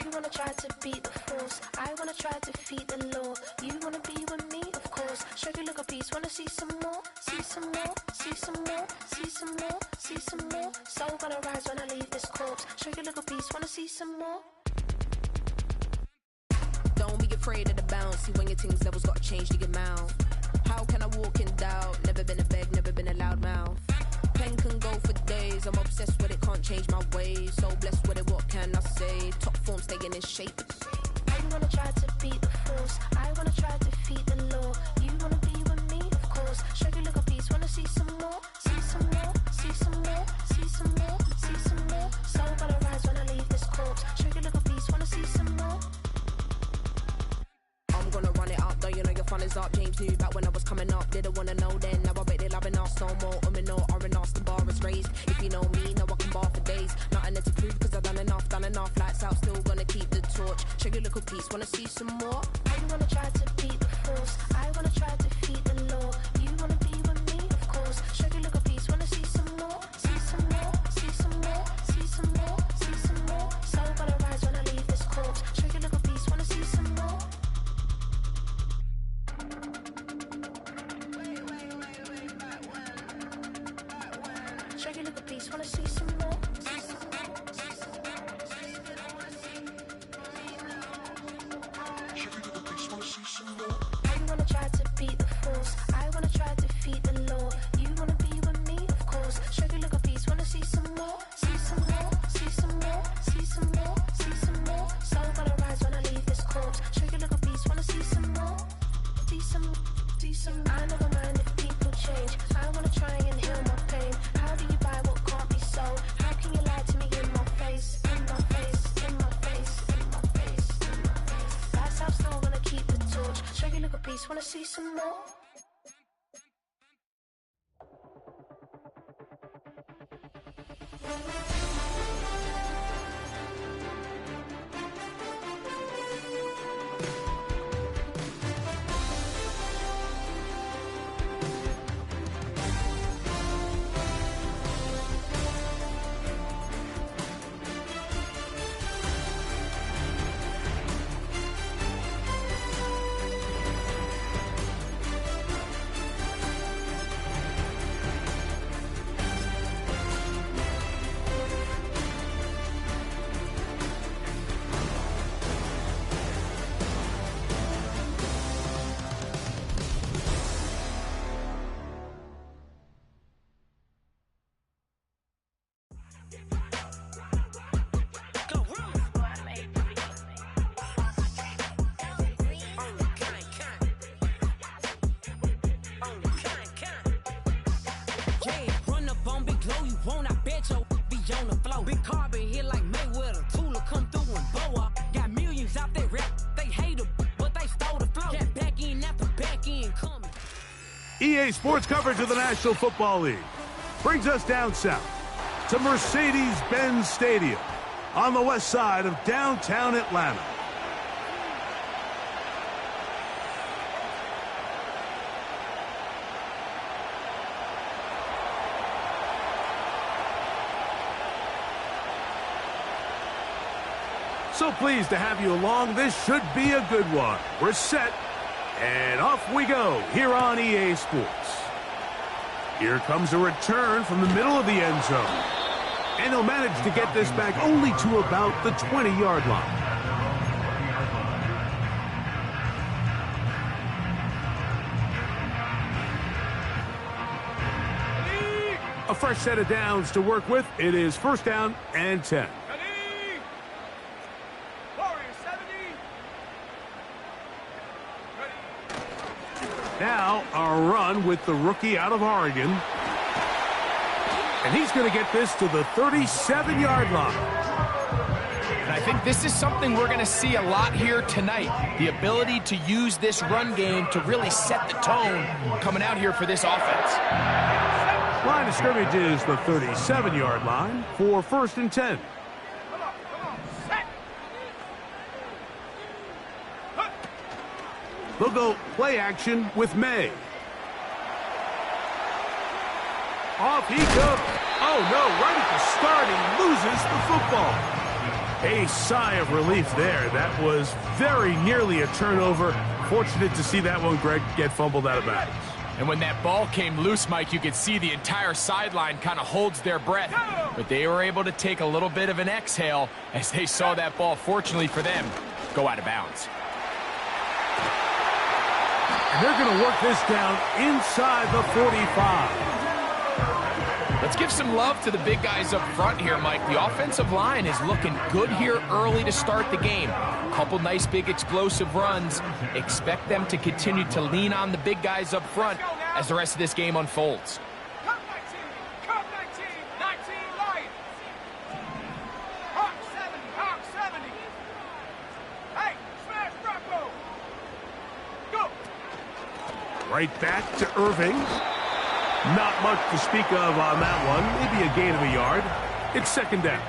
You wanna try to beat the force, I wanna try to defeat the law. You wanna be with me, of course. Show you look a piece, wanna see some more, see some more, see some more, see some more, see some more. Soul gonna rise when I leave this corpse. Show you look a piece, wanna see some more. Don't be afraid of the bounce. See when your things levels gotta change to your mouth. How can I walk in doubt? Never been a beg, never been a loud mouth. Pen can go for days. I'm obsessed with it, can't change my ways. So blessed with it, what can I say? Top form staying in shape. You wanna try to beat the force, I wanna try to defeat the law. You wanna be with me, of course. Show you look a piece, wanna see some more, see some more, see some more, see some more, see some more. Soul gonna rise when I leave this corpse. Show you look a piece, wanna see some more. I'm gonna run it up, though you know your fun is up. James knew back when I was coming up, didn't wanna know then. Now I bet they loving us no more. No R&R's, the bar is raised. If you know me, now I can bar for days. Nothing there to prove, cause I've done enough. Lights out, still gonna keep the torch. Show you little piece, wanna see some more? You wanna try to beat the force, I wanna try to defeat the law. You wanna be with me, of course. Show you look a piece, wanna see some more, see some more, see some more, see some more, see some more. Soul gonna rise when I leave this corpse. Show you look a piece, wanna see some more. Show you look a piece, wanna see some more. You wanna try to beat the force, I wanna try to defeat the law. You wanna be with me, of course. Show you look a piece, wanna see some more, see some more, see some more, see some more, see some more. Soul gonna rise when I leave this corpse. Show you look a piece, wanna see some more, see some, see some. I never mind if people change. I wanna try and heal my pain. How do you buy what can't be sold? How can you lie to me in my face, in my face, in my face, in my face, in my face? That's how still gonna keep the torch. Show you look a piece, wanna see some more? Big carbon hit like Mayweather. Tula come through and blow up. Got millions out there rap. They hate 'em, but they stole the flow. Got back in after back in coming. EA Sports coverage of the National Football League brings us down south to Mercedes-Benz Stadium on the west side of downtown Atlanta. So pleased to have you along. This should be a good one. We're set, and off we go here on EA Sports. Here comes a return from the middle of the end zone. And he'll manage to get this back only to about the 20-yard line. A fresh set of downs to work with. It is first down and 10. Now, a run with the rookie out of Oregon. And he's going to get this to the 37-yard line. And I think this is something we're going to see a lot here tonight. The ability to use this run game to really set the tone coming out here for this offense. Line of scrimmage is the 37-yard line for first and 10. They'll go play action with May. Off he goes. Oh, no, right at the start, he loses the football. A sigh of relief there. That was very nearly a turnover. Fortunate to see that one, Greg, get fumbled out of bounds. And when that ball came loose, Mike, you could see the entire sideline kind of holds their breath. But they were able to take a little bit of an exhale as they saw that ball, fortunately for them, go out of bounds. And they're going to work this down inside the 45. Let's give some love to the big guys up front here, Mike. The offensive line is looking good here early to start the game. Couple nice big explosive runs. Expect them to continue to lean on the big guys up front as the rest of this game unfolds. Cut 19, 19 Lions. Hawk 70. Hey, smash Rocco. Go. Right back to Irving. Not much to speak of on that one. Maybe a gain of a yard. It's second down.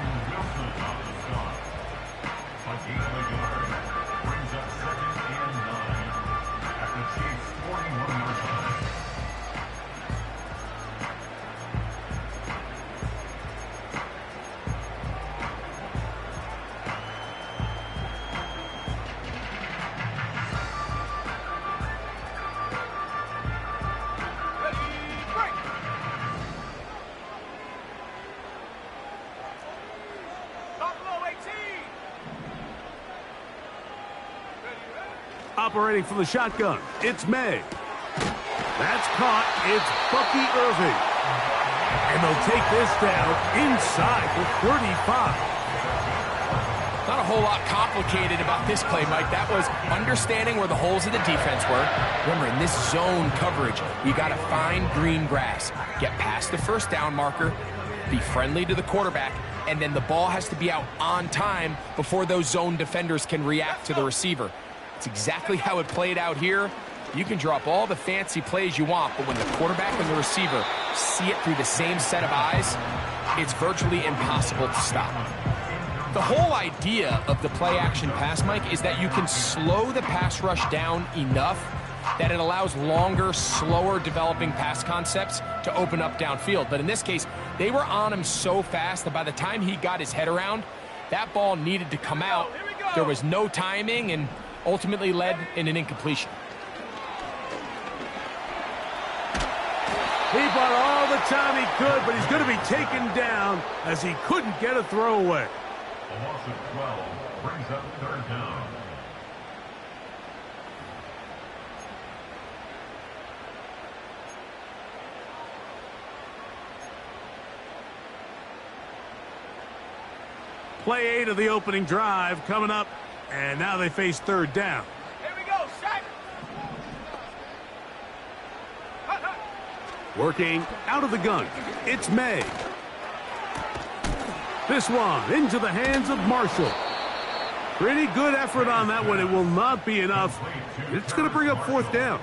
Operating from the shotgun, it's May. That's caught. It's Bucky Irving. And they'll take this down inside the 35. Not a whole lot complicated about this play, Mike. That was understanding where the holes of the defense were. Remember, in this zone coverage, you got to find green grass. Get past the first down marker, be friendly to the quarterback, and then the ball has to be out on time before those zone defenders can react to the receiver. It's exactly how it played out here. You can drop all the fancy plays you want, but when the quarterback and the receiver see it through the same set of eyes, it's virtually impossible to stop. The whole idea of the play-action pass, Mike, is that you can slow the pass rush down enough that it allows longer, slower developing pass concepts to open up downfield. But in this case, they were on him so fast that by the time he got his head around, that ball needed to come out. There was no timing and ultimately led in an incompletion. He bought all the time he could, but he's going to be taken down as he couldn't get a throwaway. A loss of 12 brings up third down. Play 8 of the opening drive coming up. And now they face third down. Here we go, set. Working out of the gun, it's May. This one into the hands of Marshall. Pretty good effort on that one. It will not be enough. It's going to bring up fourth down.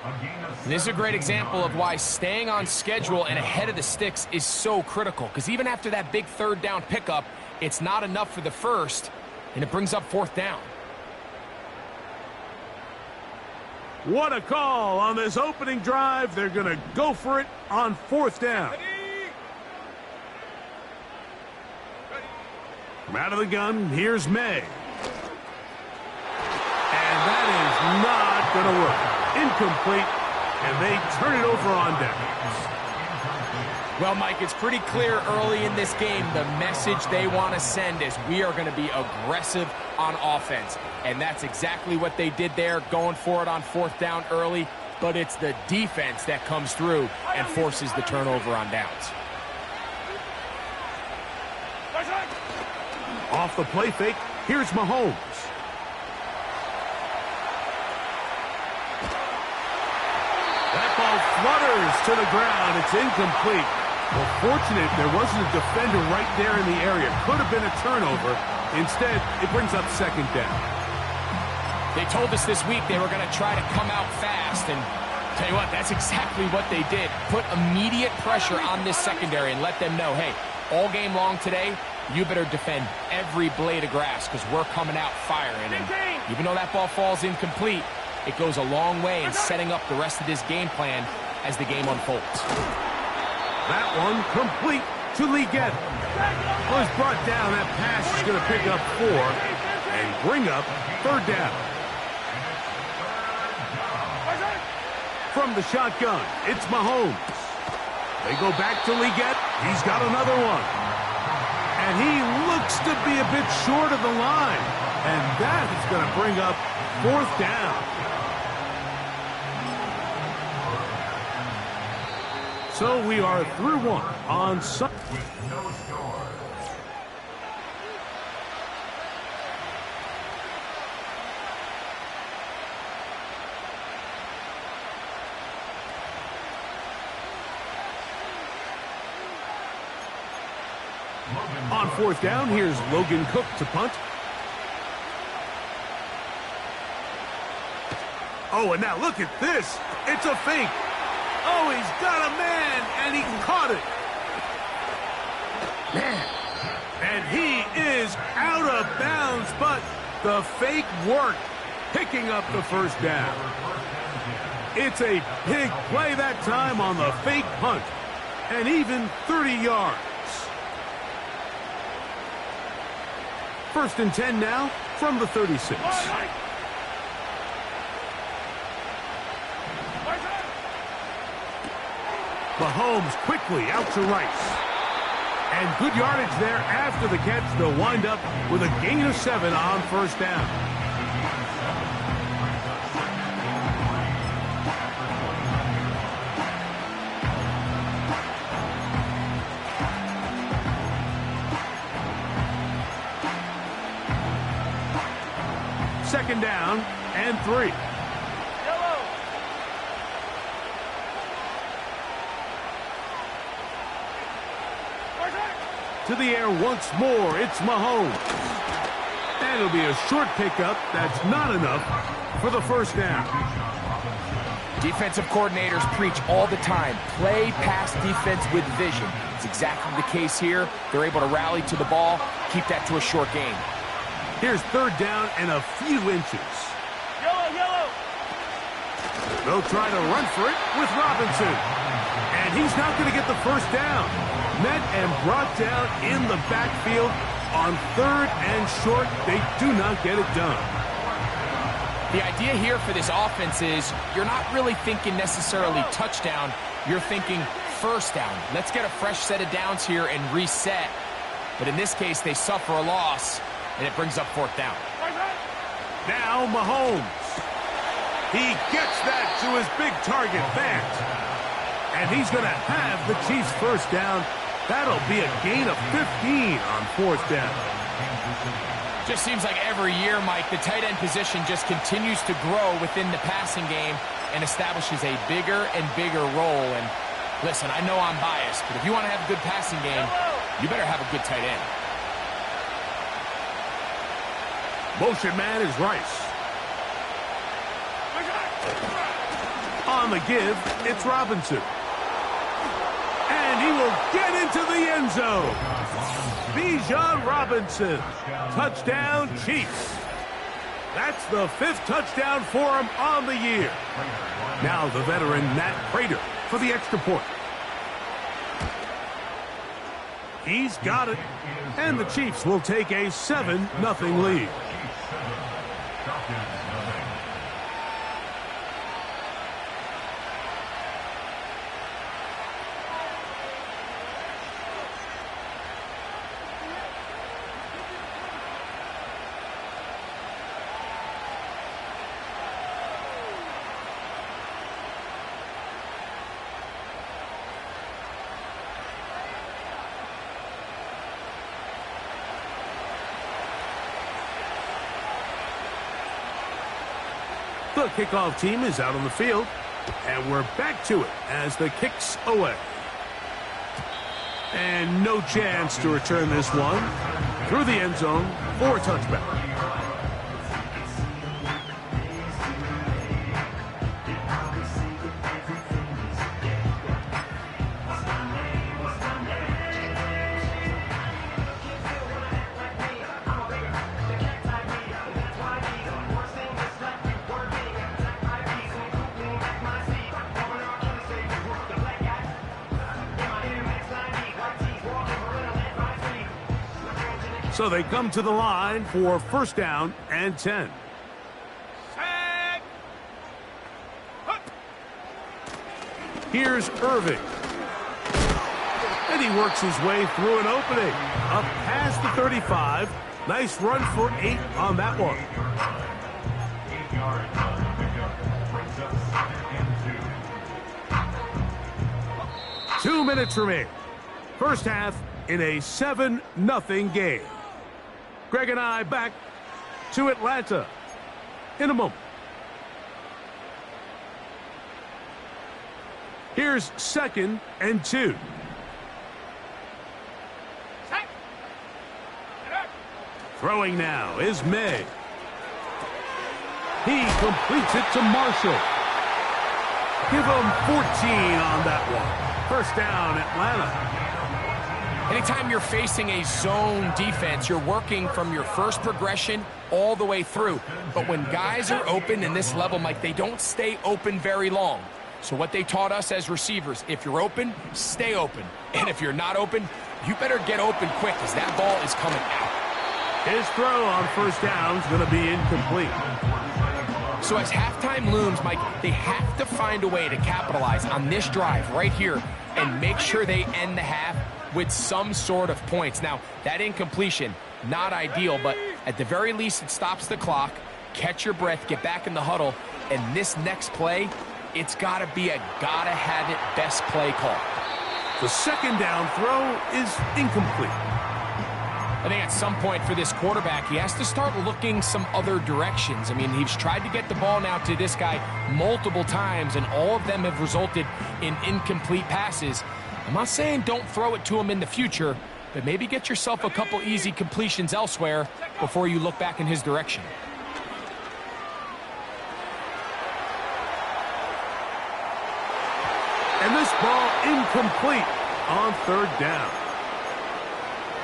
And this is a great example of why staying on schedule and ahead of the sticks is so critical. Because even after that big third down pickup, it's not enough for the first. And it brings up fourth down. What a call on this opening drive. They're going to go for it on fourth down. From out of the gun, here's May. And that is not going to work. Incomplete, and they turn it over on down. Well, Mike, it's pretty clear early in this game the message they want to send is we are going to be aggressive on offense. And that's exactly what they did there, going for it on fourth down early. But it's the defense that comes through and forces the turnover on downs. Off the play fake, here's Mahomes. That ball flutters to the ground. It's incomplete. Well, fortunate there wasn't a defender right there in the area. Could have been a turnover. Instead, it brings up second down. They told us this week they were going to try to come out fast, and tell you what, that's exactly what they did. Put immediate pressure on this secondary and let them know, hey, all game long today, you better defend every blade of grass because we're coming out firing. And even though that ball falls incomplete, it goes a long way in setting up the rest of this game plan as the game unfolds. That one complete to Liget. Was brought down. That pass is going to pick up 4 and bring up third down. From the shotgun, it's Mahomes. They go back to Liget. He's got another one. And he looks to be a bit short of the line. And that is going to bring up fourth down. So we are through one on Sunday. With no score. On fourth down, here's Logan Cook to punt. Oh, and now look at this. It's a fake. Oh, he's got a man, and he caught it. Man. And he is out of bounds, but the fake worked, picking up the first down. It's a big play that time on the fake punt, and even 30 yards. First and 10 now from the 36. Mahomes quickly out to Rice. And good yardage there after the catch. They'll wind up with a gain of 7 on first down. Second down and 3. To the air once more, it's Mahomes. And it'll be a short pickup. That's not enough for the first down. Defensive coordinators preach all the time, play pass defense with vision. It's exactly the case here. They're able to rally to the ball, keep that to a short gain. Here's third down and a few inches. Yellow. They'll try to run for it with Robinson. And he's not going to get the first down. Met and brought down in the backfield on third and short. They do not get it done. The idea here for this offense is you're not really thinking necessarily touchdown. You're thinking first down. Let's get a fresh set of downs here and reset. But in this case, they suffer a loss, and it brings up fourth down. Now Mahomes. He gets that to his big target, Fant. And he's going to have the Chiefs first down. That'll be a gain of 15 on fourth down. Just seems like every year, Mike, the tight end position just continues to grow within the passing game and establishes a bigger and bigger role. And listen, I know I'm biased, but if you want to have a good passing game, you better have a good tight end. Motion man is Rice. On the give, it's Robinson. And he will get into the end zone. Bijan Robinson. Touchdown, Chiefs. That's the 5th touchdown for him on the year. Now the veteran Matt Prater for the extra point. He's got it. And the Chiefs will take a 7-0 lead. The kickoff team is out on the field, and we're back to it as the kick's away. And no chance to return this one through the end zone for a touchback. So they come to the line for first down and 10. Set. Here's Irving. And he works his way through an opening. Up past the 35. Nice run for 8 on that one. 8 yards on the pickup. Brings up 2nd and 2. 2 minutes remain. First half in a 7-0 game. Greg and I back to Atlanta in a moment. Here's 2nd and 2. Set. Throwing now is May. He completes it to Marshall. Give him 14 on that one. First down, Atlanta. Anytime you're facing a zone defense, you're working from your first progression all the way through. But when guys are open in this level, Mike, they don't stay open very long. So what they taught us as receivers, if you're open, stay open. And if you're not open, you better get open quick because that ball is coming out. His throw on first down is going to be incomplete. So as halftime looms, Mike, they have to find a way to capitalize on this drive right here and make sure they end the half with some sort of points. Now, that incompletion, not ideal, but at the very least, it stops the clock. Catch your breath, get back in the huddle, and this next play, it's got to be a gotta-have-it best play call. The second down throw is incomplete. I think at some point for this quarterback, he has to start looking some other directions. I mean, he's tried to get the ball now to this guy multiple times, and all of them have resulted in incomplete passes. I'm not saying don't throw it to him in the future, but maybe get yourself a couple easy completions elsewhere before you look back in his direction. And this ball incomplete on third down.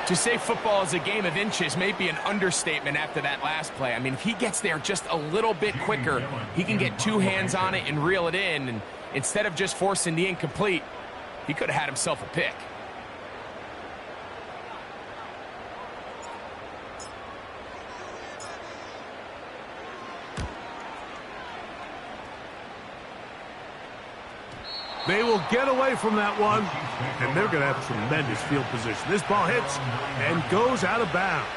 To say football is a game of inches may be an understatement after that last play. I mean, if he gets there just a little bit quicker, he can get 2 hands on it and reel it in. And instead of just forcing the incomplete, he could have had himself a pick. They will get away from that one, and they're going to have tremendous field position. This ball hits and goes out of bounds.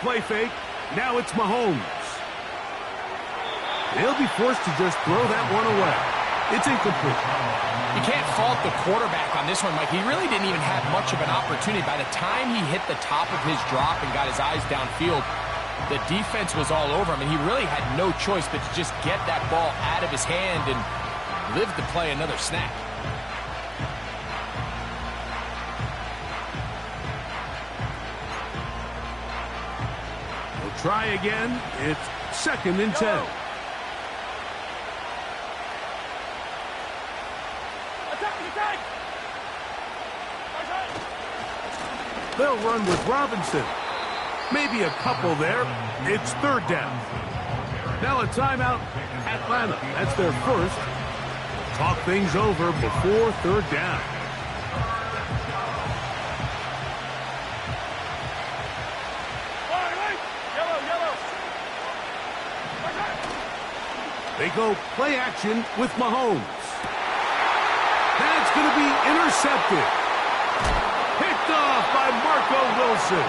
Play fake. Now it's Mahomes. They'll be forced to just throw that one away. It's incomplete. You can't fault the quarterback on this one, Mike. He really didn't even have much of an opportunity. By the time he hit the top of his drop and got his eyes downfield, the defense was all over him, and he really had no choice but to just get that ball out of his hand and live to play another snap. Try again. It's 2nd and 10. They'll run with Robinson. Maybe a couple there. It's 3rd down. Now a timeout. Atlanta. That's their first. Talk things over before 3rd down. They go play action with Mahomes. That's going to be intercepted. Picked off by Marco Wilson.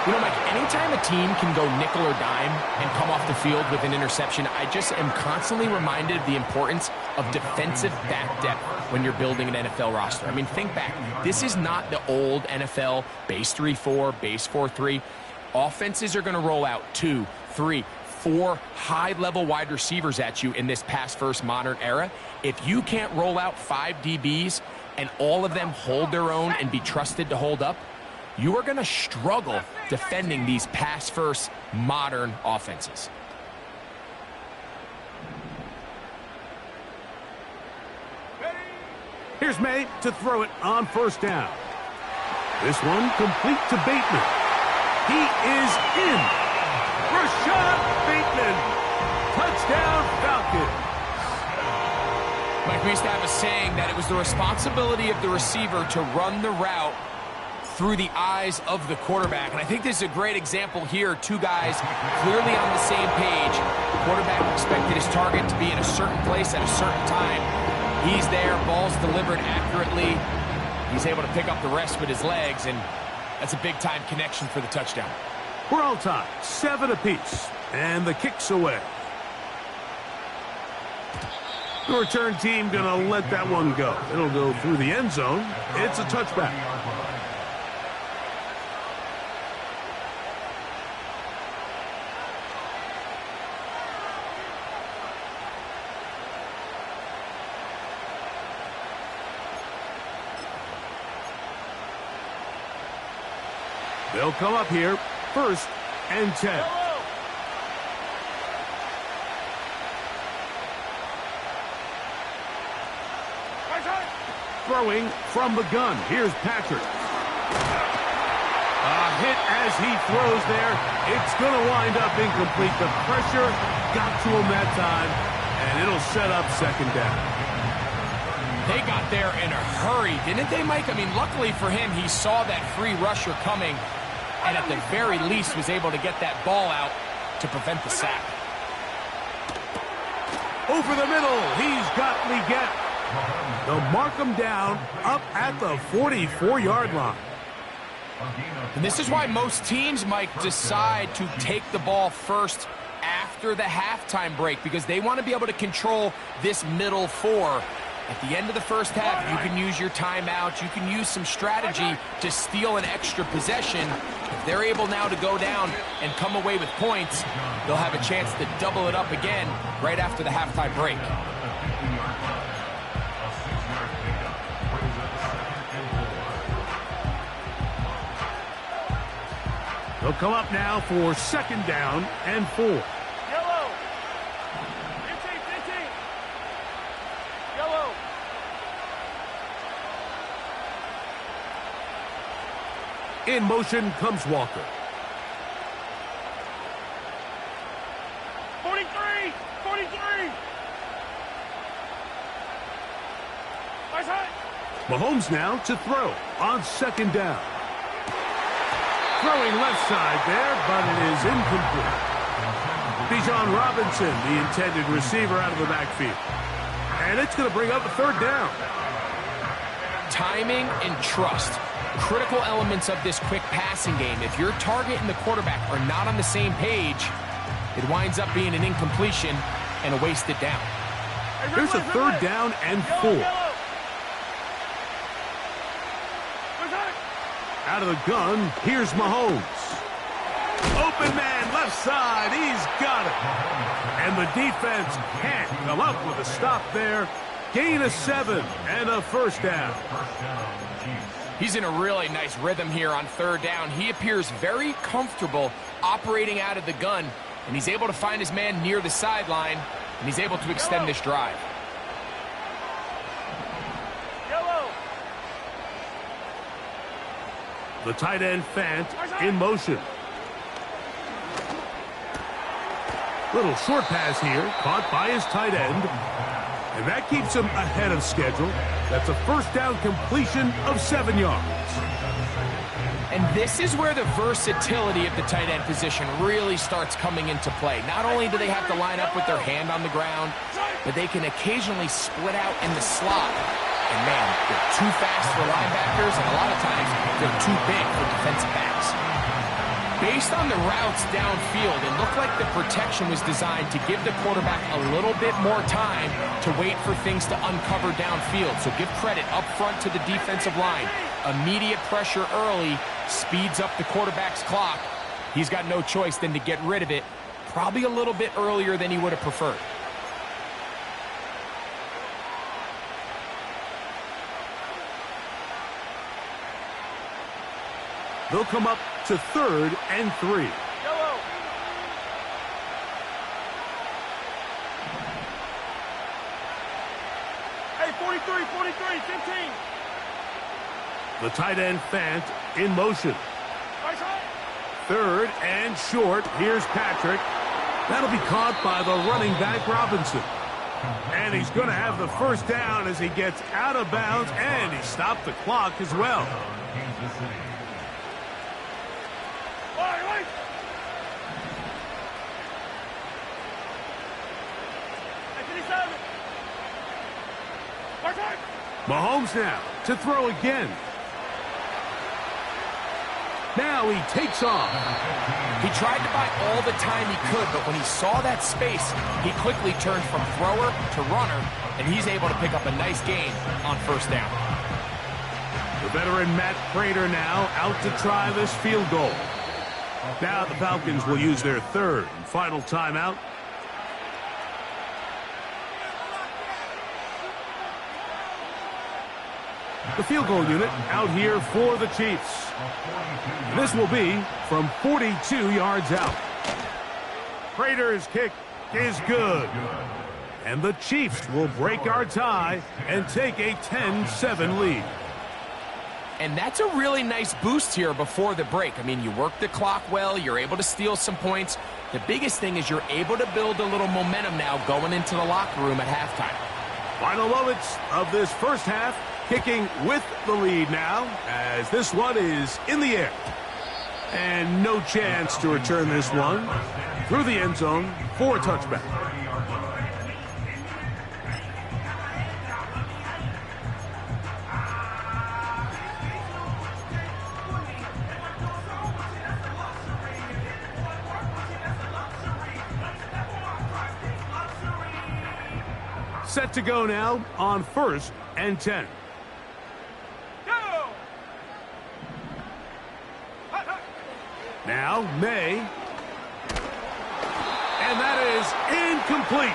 You know, Mike, anytime a team can go nickel or dime and come off the field with an interception, I just am constantly reminded of the importance of defensive back depth when you're building an NFL roster. I mean, think back. This is not the old NFL base 3-4, base 4-3. Offenses are going to roll out 2, 3, 4 high-level wide receivers at you in this pass-first modern era. If you can't roll out 5 DBs and all of them hold their own and be trusted to hold up, you are going to struggle defending these pass-first modern offenses. Here's May to throw it on first down. This one complete to Bateman. He is in. Rashad Bateman. Touchdown, Falcons. Mike, we used to have a saying that it was the responsibility of the receiver to run the route through the eyes of the quarterback. And I think this is a great example here. Two guys clearly on the same page. The quarterback expected his target to be in a certain place at a certain time. He's there, ball's delivered accurately. He's able to pick up the rest with his legs, and that's a big-time connection for the touchdown. We're all tied, 7 apiece, and the kick's away. The return team gonna let that one go. It'll go through the end zone. It's a touchback. They'll come up here, 1st and 10. Throwing from the gun. Here's Patrick. A hit as he throws there. It's going to wind up incomplete. The pressure got to him that time, and it'll set up 2nd down. They got there in a hurry, didn't they, Mike? I mean, luckily for him, he saw that free rusher coming, and at the very least was able to get that ball out to prevent the sack. Over the middle, he's got Leggett. They'll mark him down up at the 44-yard line. And this is why most teams, Mike, decide to take the ball first after the halftime break, because they want to be able to control this middle 4. At the end of the first half, you can use your timeout. You can use some strategy to steal an extra possession. If they're able now to go down and come away with points, they'll have a chance to double it up again right after the halftime break. They'll come up now for 2nd down and 4. Yellow. 15. Yellow. In motion comes Walker. 43. Mahomes now to throw on 2nd down. Throwing left side there, but it is incomplete. Bijan Robinson, the intended receiver, out of the backfield. And it's going to bring up a 3rd down. Timing and trust, critical elements of this quick passing game. If your target and the quarterback are not on the same page, it winds up being an incompletion and a wasted down. There's a 3rd down and 4. Out of the gun, here's Mahomes. Open man, left side, he's got it. And the defense can't come up with a stop there. Gain of 7 and a 1st down. He's in a really nice rhythm here on 3rd down. He appears very comfortable operating out of the gun, and he's able to find his man near the sideline, and he's able to extend this drive. The tight end, Fant, in motion. Little short pass here, caught by his tight end. And that keeps him ahead of schedule. That's a 1st down completion of 7 yards. And this is where the versatility of the tight end position really starts coming into play. Not only do they have to line up with their hand on the ground, but they can occasionally split out in the slot. And man, they're too fast for linebackers, and a lot of times they're too big for defensive backs. Based on the routes downfield, it looked like the protection was designed to give the quarterback a little bit more time to wait for things to uncover downfield. So give credit up front to the defensive line. Immediate pressure early speeds up the quarterback's clock. He's got no choice than to get rid of it, probably a little bit earlier than he would have preferred. They'll come up to 3rd and 3. Yellow. Hey, 43, 15. The tight end, Fant, in motion. Right side. Third and short. Here's Patrick. That'll be caught by the running back, Robinson. And he's going to have the first down as he gets out of bounds, and he stopped the clock as well. Kansas City. Mahomes now to throw again. Now he takes off. He tried to buy all the time he could, but when he saw that space, he quickly turned from thrower to runner, and he's able to pick up a nice gain on first down. The veteran Matt Prater now out to try this field goal. Now the Falcons will use their third and final timeout. The field goal unit out here for the Chiefs. This will be from 42 yards out. Prater's kick is good. And the Chiefs will break our tie and take a 10-7 lead. And that's a really nice boost here before the break. I mean, you work the clock well, you're able to steal some points. The biggest thing is you're able to build a little momentum now going into the locker room at halftime. Final moments of this first half. Kicking with the lead now as this one is in the air. And no chance to return this one through the end zone for a touchback. Set to go now on 1st and 10. Now, May. And that is incomplete.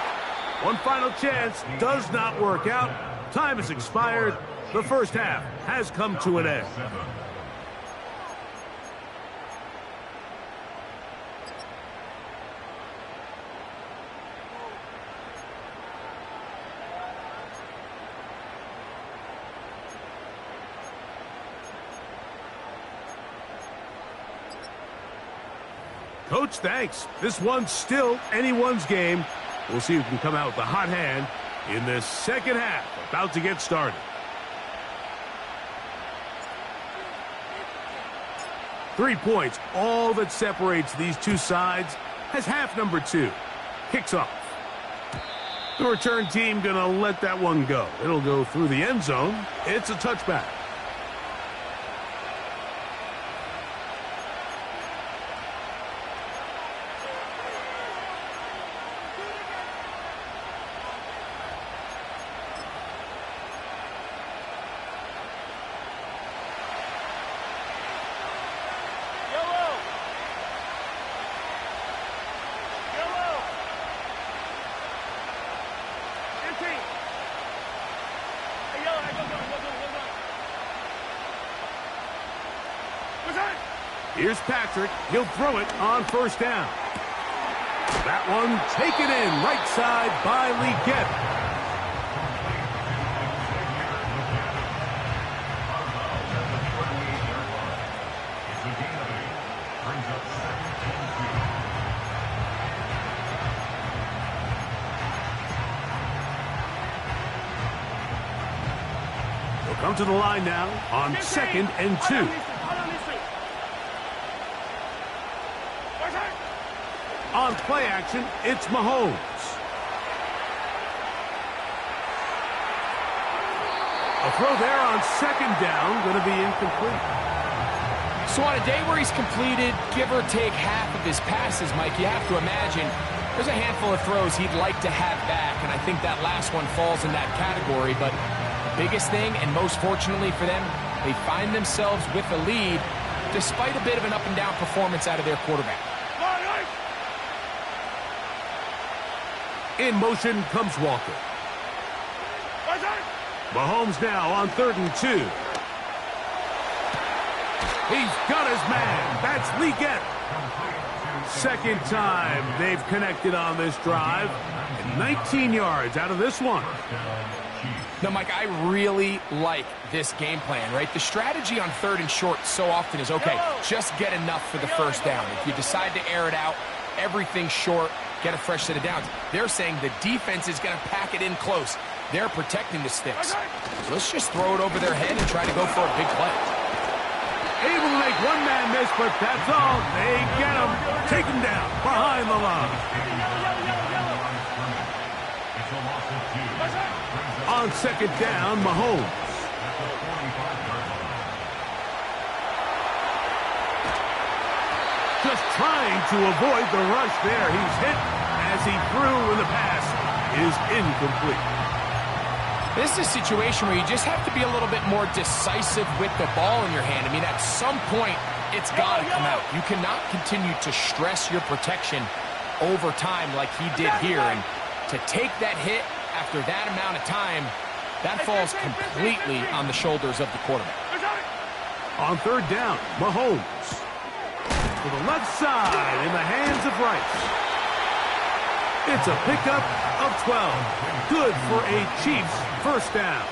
One final chance does not work out. Time has expired. The first half has come to an end. Coach, thanks. This one's still anyone's game. We'll see who can come out with the hot hand in this second half. About to get started. Three points, all that separates these two sides, has half number 2. Kicks off. The return team going to let that one go. It'll go through the end zone. It's a touchback. Here's Patrick. He'll throw it on first down. That one taken in right side by Legette. He'll come to the line now on 2nd and 2. On play action, it's Mahomes. A throw there on 2nd down, going to be incomplete. So on a day where he's completed, give or take half of his passes, Mike, you have to imagine there's a handful of throws he'd like to have back, and I think that last one falls in that category. But the biggest thing, and most fortunately for them, they find themselves with the lead despite a bit of an up-and-down performance out of their quarterback. In motion comes Walker. Mahomes now on 3rd and 2. He's got his man. That's Legette. Second time they've connected on this drive. And 19 yards out of this one. Now, Mike, I really like this game plan, right? The strategy on 3rd and short so often is, okay, just get enough for the first down. If you decide to air it out, everything's short, get a fresh set of downs. They're saying the defense is going to pack it in close. They're protecting the sticks. So let's just throw it over their head and try to go for a big play. Able to make one man miss, but that's all. They get him. Take him down behind the line. On 2nd down, Mahomes. Just trying to avoid the rush there. He's hit as he threw, and the pass is incomplete. This is a situation where you just have to be a little bit more decisive with the ball in your hand. I mean, at some point, it's got to come out. You cannot continue to stress your protection over time like he did here. And to take that hit after that amount of time, that falls completely on the shoulders of the quarterback. On 3rd down, Mahomes. To the left side in the hands of Rice. It's a pickup of 12. Good for a Chiefs first down.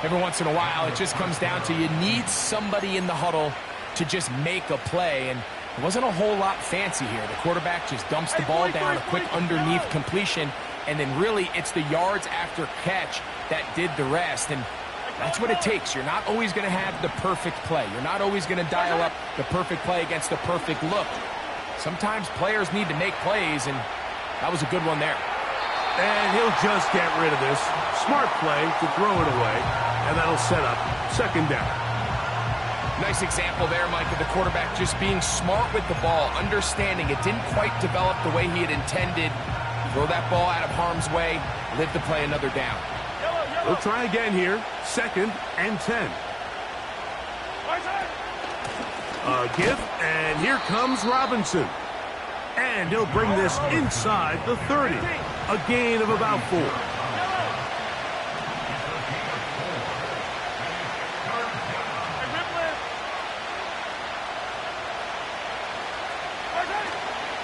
Every once in a while, it just comes down to you need somebody in the huddle to just make a play. And it wasn't a whole lot fancy here. The quarterback just dumps the ball down, a quick underneath completion, and then really it's the yards after catch that did the rest. And that's what it takes. You're not always going to have the perfect play. You're not always going to dial up the perfect play against the perfect look. Sometimes players need to make plays, and that was a good one there. And he'll just get rid of this. Smart play to throw it away, and that'll set up 2nd down. Nice example there, Mike, of the quarterback just being smart with the ball, understanding it didn't quite develop the way he had intended. Throw that ball out of harm's way, live to play another down. We'll try again here. 2nd and 10. A give, and here comes Robinson. And he'll bring this inside the 30. A gain of about 4.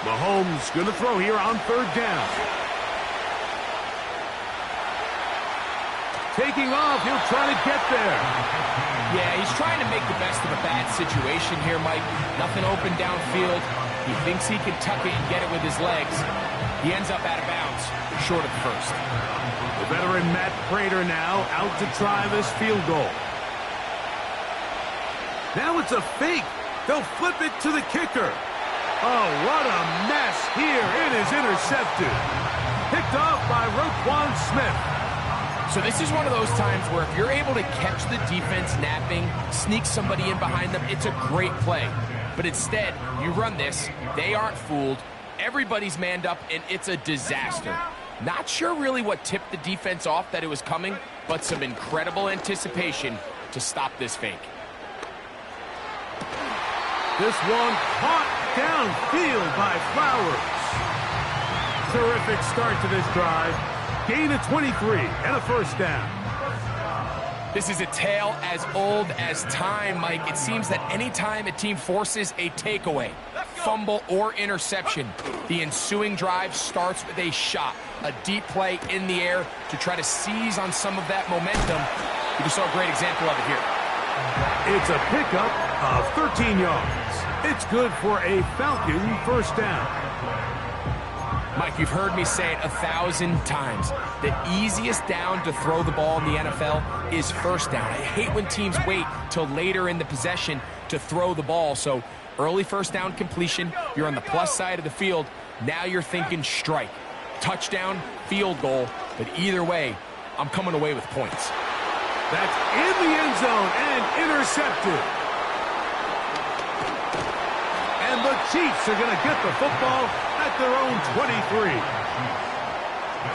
Mahomes going to throw here on 3rd down. Taking off, he'll try to get there. Yeah, he's trying to make the best of a bad situation here, Mike. Nothing open downfield. He thinks he can tuck it and get it with his legs. He ends up out of bounds, short of the first. The veteran Matt Prater now out to try this field goal. Now it's a fake. They'll flip it to the kicker. Oh, what a mess here. It is intercepted. Picked off by Roquan Smith. So this is one of those times where if you're able to catch the defense napping, sneak somebody in behind them, it's a great play. But instead, you run this, they aren't fooled, everybody's manned up, and it's a disaster. Not sure really what tipped the defense off that it was coming, but some incredible anticipation to stop this fake. This one caught downfield by Flowers. Terrific start to this drive. Gain of 23 and a first down. This is a tale as old as time, Mike. It seems that anytime a team forces a takeaway, fumble, or interception, the ensuing drive starts with a shot, a deep play in the air to try to seize on some of that momentum. You just saw a great example of it here. It's a pickup of 13 yards. It's good for a Falcon first down. Mike, you've heard me say it 1,000 times. The easiest down to throw the ball in the NFL is first down. I hate when teams wait till later in the possession to throw the ball. So early first down completion, you're on the plus side of the field. Now you're thinking strike, touchdown, field goal. But either way, I'm coming away with points. That's in the end zone and intercepted. And the Chiefs are going to get the football at their own 23.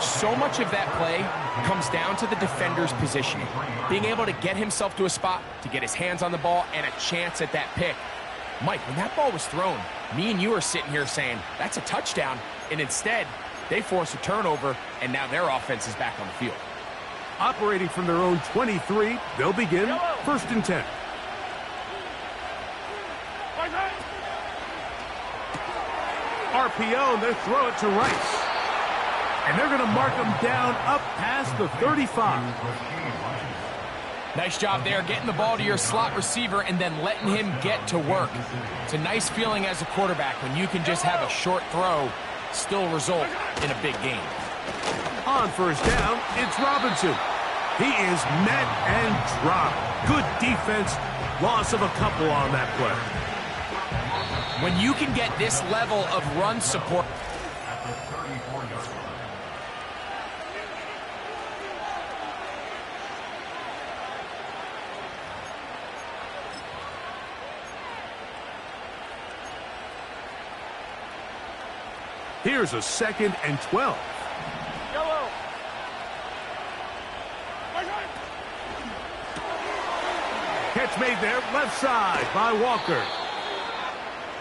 So much of that play comes down to the defender's positioning. Being able to get himself to a spot, to get his hands on the ball, and a chance at that pick. Mike, when that ball was thrown, me and you are sitting here saying, that's a touchdown. And instead, they force a turnover, and now their offense is back on the field. Operating from their own 23, they'll begin 1st and 10. RPO, and they throw it to Rice. And they're going to mark him down up past the 35. Nice job there, getting the ball to your slot receiver and then letting him get to work. It's a nice feeling as a quarterback when you can just have a short throw still result in a big game. On first down, it's Robinson. He is met and dropped. Good defense. Loss of a couple on that play. When you can get this level of run support. Here's a 2nd and 12. Yellow. Catch made there, left side by Walker.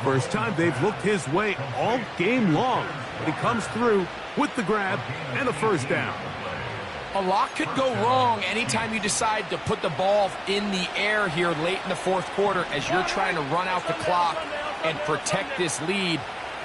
First time they've looked his way all game long. But he comes through with the grab and a first down. A lot could go wrong anytime you decide to put the ball in the air here late in the fourth quarter as you're trying to run out the clock and protect this lead.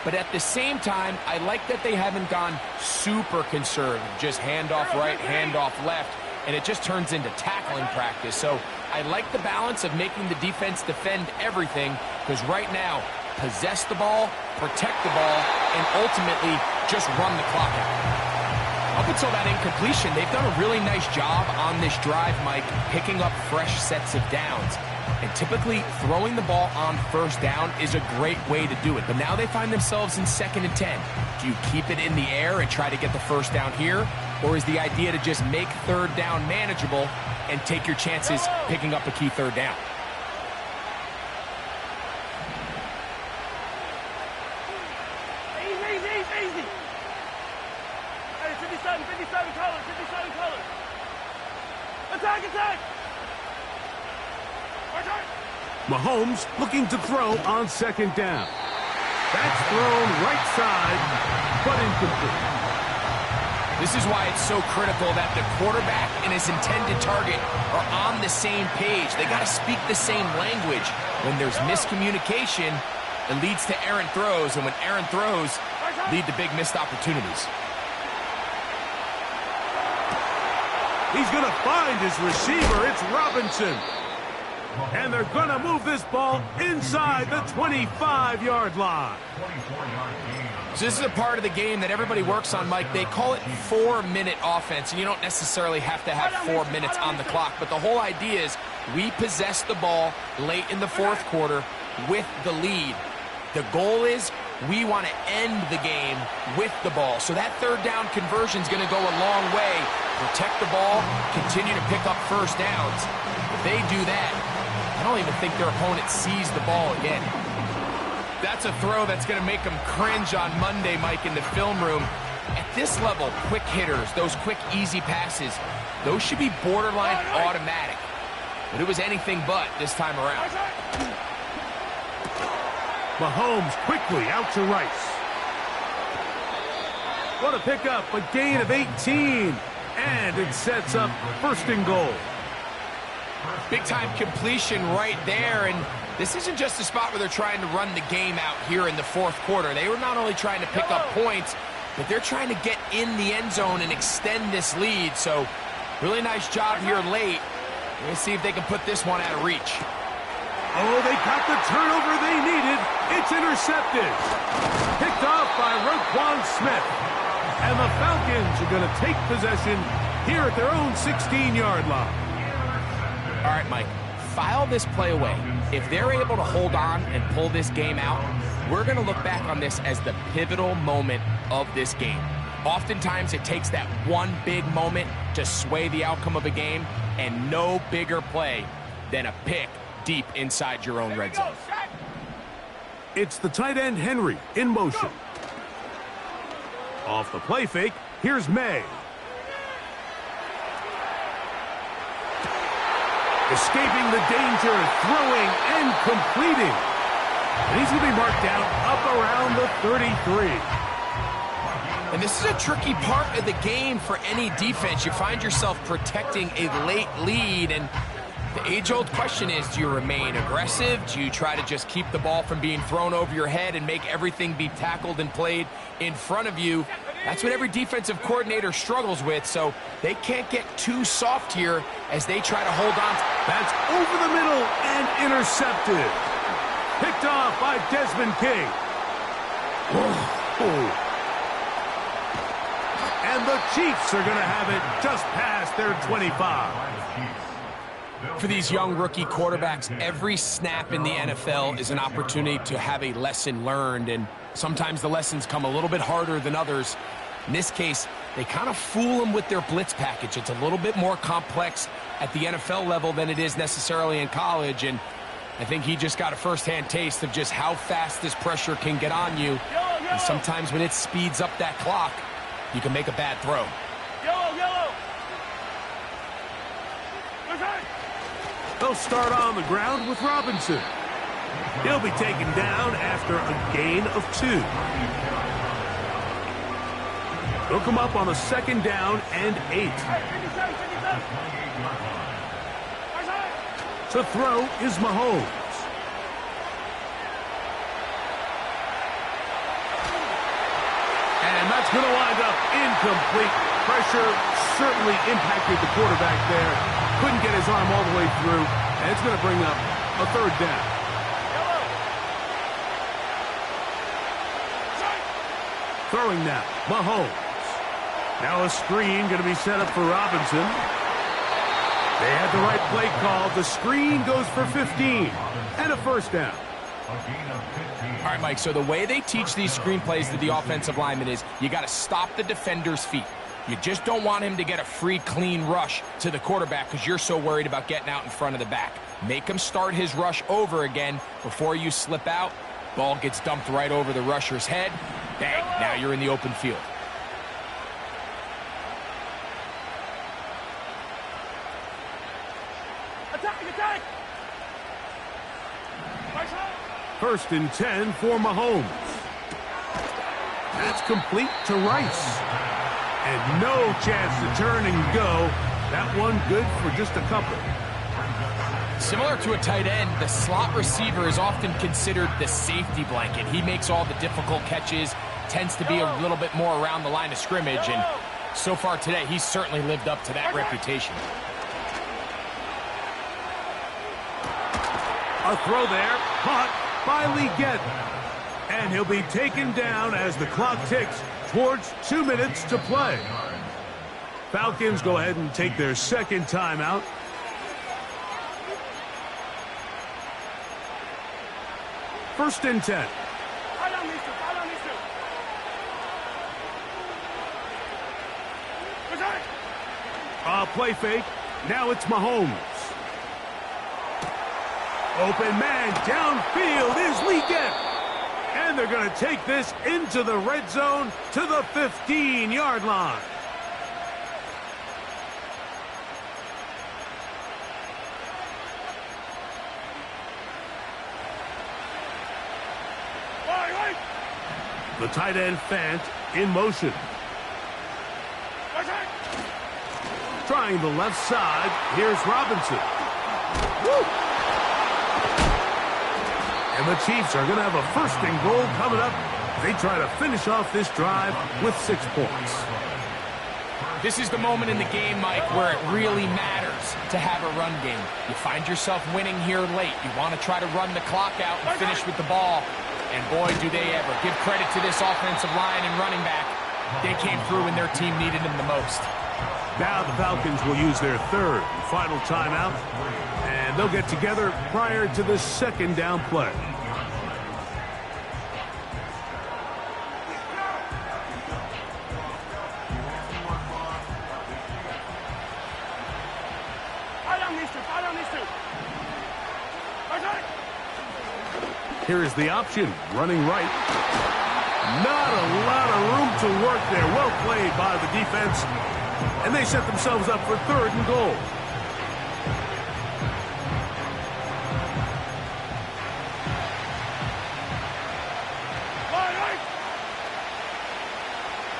But at the same time, I like that they haven't gone super conservative. Just handoff right, handoff left, and it just turns into tackling practice. So I like the balance of making the defense defend everything, because right now, possess the ball, protect the ball, and ultimately just run the clock out. Up until that incompletion, they've done a really nice job on this drive, Mike, picking up fresh sets of downs. And typically, throwing the ball on first down is a great way to do it. But now they find themselves in 2nd and 10. Do you keep it in the air and try to get the first down here? Or is the idea to just make third down manageable and take your chances picking up a key third down? Easy. Hey, 57 colors, 57 colors. Attack. Mahomes looking to throw on 2nd down. That's thrown right side, but incomplete. This is why it's so critical that the quarterback and his intended target are on the same page. They got to speak the same language. When there's miscommunication, it leads to errant throws, and when errant throws lead to big missed opportunities. He's going to find his receiver. It's Robinson. And they're going to move this ball inside the 25-yard line. So this is a part of the game that everybody works on, Mike. They call it 4-minute offense, and you don't necessarily have to have 4 minutes on the clock. But the whole idea is we possess the ball late in the fourth quarter with the lead. The goal is we want to end the game with the ball. So that third down conversion is going to go a long way. Protect the ball, continue to pick up first downs. If they do that, I don't even think their opponent sees the ball again. That's a throw that's going to make them cringe on Monday, Mike, in the film room. At this level, quick hitters, those quick, easy passes, those should be borderline automatic. But it was anything but this time around. Mahomes quickly out to Rice. What a pickup, a gain of 18. And it sets up 1st and goal. Big-time completion right there, and this isn't just a spot where they're trying to run the game out here in the fourth quarter. They were not only trying to pick up points, but they're trying to get in the end zone and extend this lead. So, really nice job here late. Let's see if they can put this one out of reach. Oh, they got the turnover they needed. It's intercepted. Picked off by Roquan Smith. And the Falcons are going to take possession here at their own 16-yard line. All right, Mike, file this play away. If they're able to hold on and pull this game out, we're going to look back on this as the pivotal moment of this game. Oftentimes, it takes that one big moment to sway the outcome of a game, and no bigger play than a pick deep inside your own red zone. It's the tight end Henry in motion. Off the play fake, here's May. Escaping the danger, throwing and completing. And he's going to be marked down up around the 33. And this is a tricky part of the game for any defense. You find yourself protecting a late lead, and the age-old question is, do you remain aggressive? Do you try to just keep the ball from being thrown over your head and make everything be tackled and played in front of you? That's what every defensive coordinator struggles with, so they can't get too soft here as they try to hold on. That's over the middle and intercepted. Picked off by Desmond King. Whoa. And the Chiefs are going to have it just past their 25. For these young rookie quarterbacks, every snap in the NFL is an opportunity to have a lesson learned, and sometimes the lessons come a little bit harder than others. In this case, they kind of fool them with their blitz package. It's a little bit more complex at the NFL level than it is necessarily in college, and I think he just got a first-hand taste of just how fast this pressure can get on you. And sometimes when it speeds up that clock, you can make a bad throw. Yellow. They'll start on the ground with Robinson. He'll be taken down after a gain of 2. They'll come up on a 2nd down and 8. To throw is Mahomes. And that's going to wind up incomplete. Pressure certainly impacted the quarterback there. Couldn't get his arm all the way through, and it's going to bring up a 3rd down. Throwing now, Mahomes. Now a screen going to be set up for Robinson. They had the right play call. The screen goes for 15 and a 1st down. All right, Mike, so the way they teach these screenplays to the offensive lineman is you got to stop the defender's feet. You just don't want him to get a free, clean rush to the quarterback because you're so worried about getting out in front of the back. Make him start his rush over again before you slip out. Ball gets dumped right over the rusher's head. Bang, now you're in the open field. Attack! 1st and 10 for Mahomes. That's complete to Rice. And no chance to turn and go. That one good for just a couple. Similar to a tight end, the slot receiver is often considered the safety blanket. He makes all the difficult catches, tends to be a little bit more around the line of scrimmage, and so far today, he's certainly lived up to that reputation. A throw there, caught by Legette. And he'll be taken down as the clock ticks towards 2 minutes to play. Falcons go ahead and take their 2nd timeout. First and 10. Play fake. Now it's Mahomes. Open man downfield is Legette. And they're going to take this into the red zone to the 15-yard line. The tight end Fant in motion. Trying the left side. Here's Robinson. Woo! And the Chiefs are going to have a 1st and goal coming up. They try to finish off this drive with 6 points. This is the moment in the game, Mike, where it really matters to have a run game. You find yourself winning here late. You want to try to run the clock out and finish with the ball. And boy, do they ever. Give credit to this offensive line and running back. They came through when their team needed them the most. Now the Falcons will use their 3rd and final timeout, and they'll get together prior to the 2nd down play. Here is the option, running right. Not a lot of room to work there. Well played by the defense. And they set themselves up for 3rd and goal.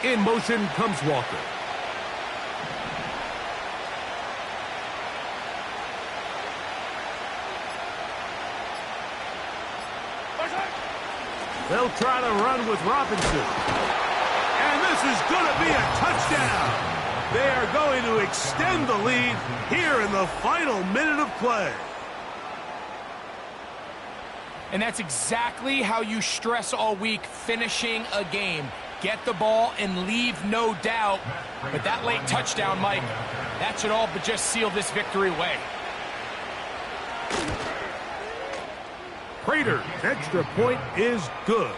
In motion comes Walker. They'll try to run with Robinson. And this This is going to be a touchdown. They are going to extend the lead here in the final minute of play. And that's exactly how you stress all week, finishing a game. Get the ball and leave no doubt. But that late touchdown, Mike, that should all but just seal this victory away. Prater's extra point is good.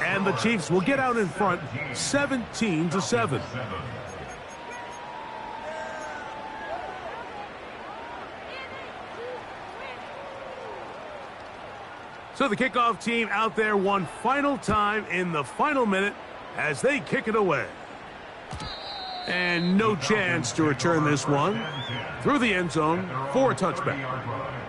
And the Chiefs will get out in front 17-7. So the kickoff team out there one final time in the final minute as they kick it away. And no chance to return this one through the end zone for a touchback.